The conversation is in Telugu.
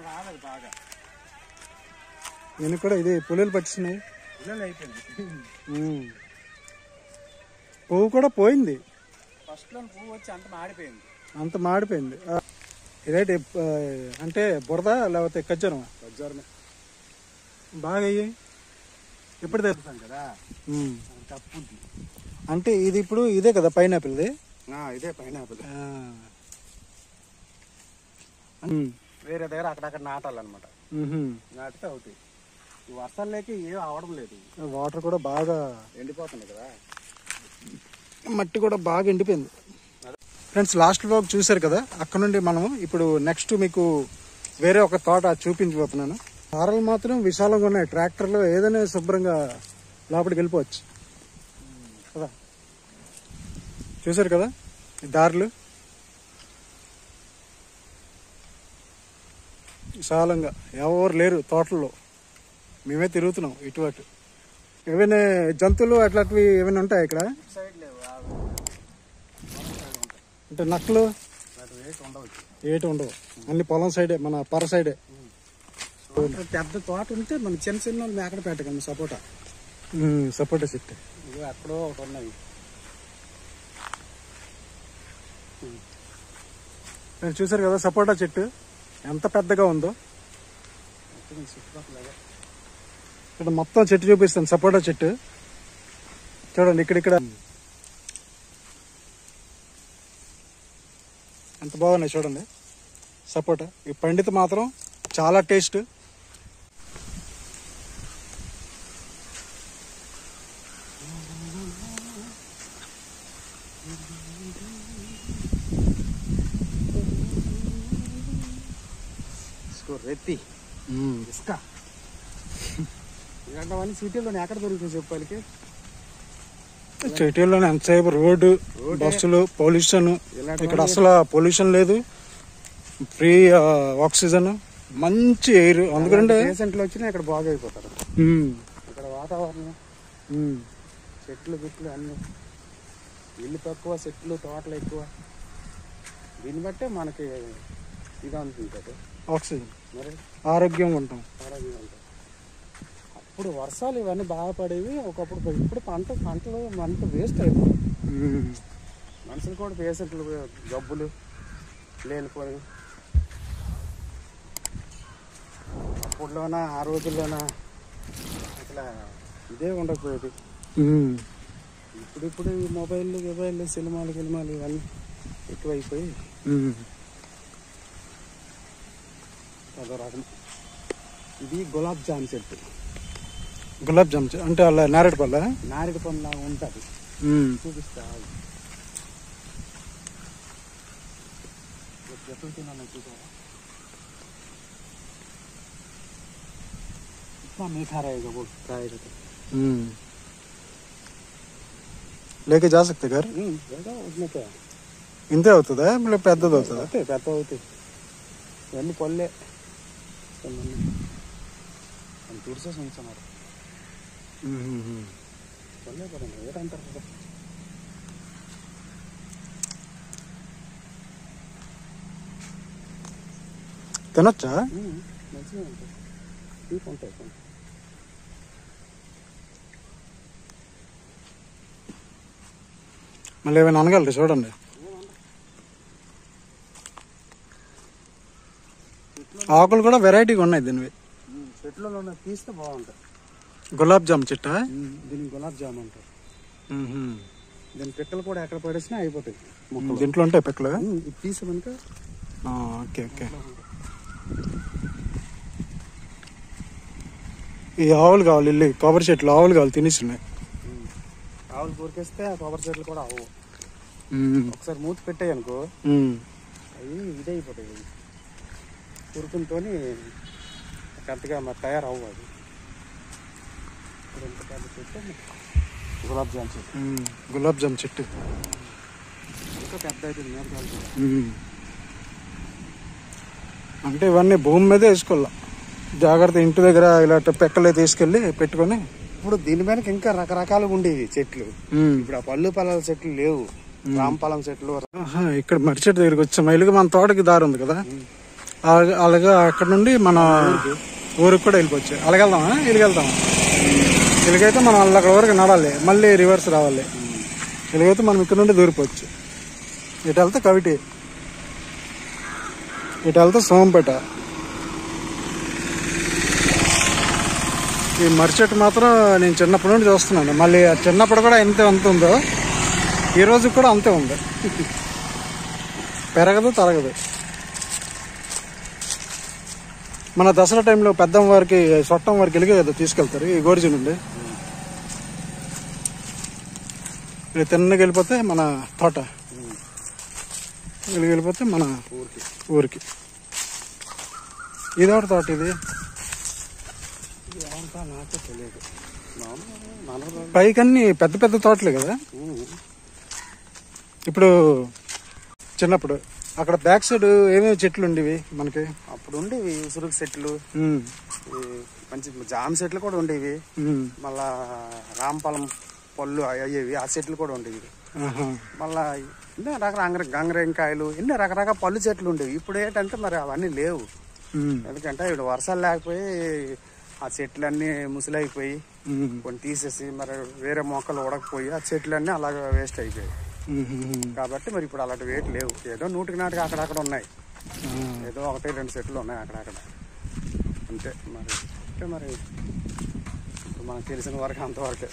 రాలేదు బాగా. నేను కూడా ఇది పుల్లలు పట్టిస్తున్నాయి. పుల్లలు అయిపోయింది. పువ్వు కూడా పోయింది. ఫస్ట్ లో పువ్వు వచ్చి అంత మాడిపోయింది. ఇదేంటి అంటే బురద లేకపోతే ఖజ్జరం? ఖజ్జరమే బాగా అయ్యి ఎప్పుడు తెస్తాం కదా. తప్పు అంటే ఇది ఇప్పుడు ఇదే కదా పైనాపిల్ది? ఇదే పైనాపిల్. వేరే దగ్గర అక్కడక్కడ నాటాలన్నమాట. నాటితే అవుతాయి. వర్షాలు లేక ఏం అవడం లేదు. వాటర్ కూడా బాగా ఎండిపోతుంది కదా, మట్టి కూడా బాగా ఎండిపోయింది. ఫ్రెండ్స్, లాస్ట్ వ్లాగ్ చూసారు కదా. అక్కడ నుండి మనం ఇప్పుడు నెక్స్ట్ మీకు వేరే ఒక తోట చూపించబోతున్నాను. దారాలు మాత్రం విశాలంగా ఉన్నాయి. ట్రాక్టర్లో ఏదైనా శుభ్రంగా లోపలికి వెళ్ళిపోవచ్చు కదా. చూసారు కదా ఈ దారులు విశాలంగా. ఎవరు లేరు తోటల్లో, మేమే తిరుగుతున్నాం ఇటు అటు. ఏమైనా జంతువులు అట్లాంటివి ఏమైనా ఉంటాయి ఇక్కడ? అంటే నక్కలు ఏటి ఉండవు, అన్ని పొలం సైడే, మన పర సైడే. పెద్ద తోట ఉంటే మన చిన్న చిన్న మేకడ పెట్టగలను. సపోటా చెట్టు ఎక్కడో ఒకటి ఉన్నాయి. నేను చూసారు కదా సపోటా చెట్టు ఎంత పెద్దగా ఉందో. ఇక్కడ మొత్తం చెట్టు చూపిస్తాను. సపోటా చెట్టు చూడండి, ఇక్కడిక్కడ ఎంత బాగున్నాయి చూడండి. సపోటా ఈ పండిత మాత్రం చాలా టేస్ట్. రెత్తి ఇసుక ఇలాంటివన్నీ సిటీలో ఎక్కడ దొరుకుతాయి చెప్పాలికి? సిటీలోనే ఎంతసేపు రోడ్డు, బస్సులు, పొల్యూషన్. ఇక్కడ అసలు పొల్యూషన్ లేదు, ఫ్రీ ఆక్సిజన్, మంచి ఎయిర్. అందుకంటే పేషెంట్లు వచ్చినా ఇక్కడ బాగా అయిపోతారు. ఇక్కడ వాతావరణం, చెట్లు గిట్లు అన్ని, ఇల్లు తక్కువ, చెట్లు తోటలు ఎక్కువ. దీన్ని బట్టే మనకి ఇది అందుతుంది ఆక్సిజన్, మరి ఆరోగ్యంగా ఉంటాం. అప్పుడు వర్షాలు ఇవన్నీ బాగా పడేవి ఒకప్పుడు. ఇప్పుడు పంటలు అంత వేస్ట్ అయిపోయి మనుషులు కూడా పేషెంట్లు, జబ్బులు లేనిపోయి. అప్పుడులోనా ఆ రోజుల్లోనా అసలు ఇదే ఉండకపోయేది. ఇప్పుడు ఈ మొబైల్ సినిమాలు ఇవన్నీ ఎక్కువైపోయి అదో రకం. ఇది గులాబ్ జామ్ చెట్టు. గులాబ్ జామ్ అంటే అలా నేరేడు పళ్ళ లాగా ఉంటుంది. చూపిస్తా చెట్లు తిన్నా చూసా. इतना मीठा रहेगा वो खाएगा तो। लेके जा सकते घर? उसमें क्या ఇంతే అవుతుందా మళ్ళీ పెద్దది అవుతుందా? పెద్ద అవుతాయి ఇవన్నీ పళ్ళే. తుడిసే ఉంచున్నారు పళ్ళే పడండి ఏదంటారు కదా. తినొచ్చా? మంచిగా ఉంటాయి, తీపి ఉంటాయి. మళ్ళీ ఏమైనా అనగలరు చూడండి. ఆకులు కూడా వెరైటీగా ఉన్నాయి దీనివి. చెట్లలో తీస్తే బాగుంటాయి. గులాబ్ జామ్ చెట్టా? దీన్ని గులాబ్ జామ్ అంటారు. దీని పిక్కలు కూడా ఎక్కడ పడేసినా అయిపోతాయి. దీంట్లో ఉంటాయి పిక్కలు తీసామనుక. Okay okay. ఈ ఆవులు కావాలి, ఇల్లు కొబ్బరి చెట్లు ఆవులు కావాలి తినేస్తున్నాయి. ఆవులు కూరికేస్తే ఆ కొబ్బరి చెట్లు కూడా అవ్వవు. ఒకసారి మూతి పెట్టాయి అనుకో అవి ఇదే అయిపోతాయి. కురుకులతో కరెక్ట్గా మరి తయారవ్వు. అది గులాబ్ జామ్ చెట్టు. గులాబ్ జామ్ చెట్టు ఇంకా పెద్ద అవుతుంది మేరకాయలు. అంటే ఇవన్నీ భూమి మీదే వేసుకోవాలా జాగ్రత్త. ఇంటి దగ్గర ఇలా పెక్కలే తీసుకెళ్ళి పెట్టుకొని. ఇప్పుడు దీని మీద ఇంకా రకరకాలుగా ఉండేవి చెట్లు. ఇప్పుడు ఆ పళ్ళు పొలాల చెట్లు లేవు. రాంపాలెం చెట్లు. ఇక్కడ మర్రి చెట్టు దగ్గరికి వచ్చాం. ఇలాగ మన తోటకి దారి ఉంది కదా, అలాగా అక్కడ నుండి మన ఊరికి కూడా వెళ్ళిపోవచ్చు. అలాగెళ్దామా? ఇలాగెళ్దామా? ఇలాగైతే మనం అక్కడ వరకు నడాలి, మళ్ళీ రివర్స్ రావాలి. ఇలాగైతే మనం ఇక్కడ నుండి దూరిపోవచ్చు. ఇటు వెళ్తే కవిటి, ఇటు వెళ్తే సోంపేట. ఈ మర్రి చెట్టు మాత్రం నేను చిన్నప్పటి నుండి చూస్తున్నాను. మళ్ళీ చిన్నప్పుడు కూడా ఎంత ఉందో ఈ రోజు కూడా అంతే ఉంది. పెరగదు, తరగదు. మన దసరా టైంలో పెద్దమ్మ వారికి సొట్టం వారికి వెలిగే కదా తీసుకెళ్తారు ఈ గోరిజి నుండి. ఇది తిన్నగా వెళ్ళిపోతే మన తోట, వెళ్ళిపోతే మన ఊరికి. ఇదొకటి తోట. ఇది నాకే తెలియదు. పైకన్నీ పెద్ద పెద్ద తోటలే కదా. ఇప్పుడు చిన్నప్పుడు అక్కడ బ్యాక్ సైడ్ ఏమేమి చెట్లు ఉండేవి మనకి? అప్పుడు ఉండేవి ఉసురుకు చెట్లు, మంచి జామ చెట్లు కూడా ఉండేవి. మళ్ళా రాంపాలెం పళ్ళు అయ్యేవి, ఆ చెట్లు కూడా ఉండేవి. మళ్ళా ఎన్నో రకరకాల గంగరేంకాయలు, ఎన్నో రకరకాల పళ్ళు చెట్లు ఉండేవి. ఇప్పుడు ఏంటంటే మరి అవన్నీ లేవు. ఎందుకంటే ఇప్పుడు వర్షాలు లేకపోయి ఆ చెట్లన్నీ ముసలైపోయి కొన్ని తీసేసి మరి వేరే మొక్కలు ఉడకపోయి ఆ చెట్లన్నీ అలాగ వేస్ట్ అయిపోయాయి. కాబట్టి మరి ఇప్పుడు అలాంటి వేటి లేవు. ఏదో 100కి 4 అక్కడక్కడ ఉన్నాయి. ఏదో 1-2 చెట్లు ఉన్నాయి అక్కడక్కడ అంతే. మరి అంటే మరి మనకు తెలిసిన వరకు అంతవరకే.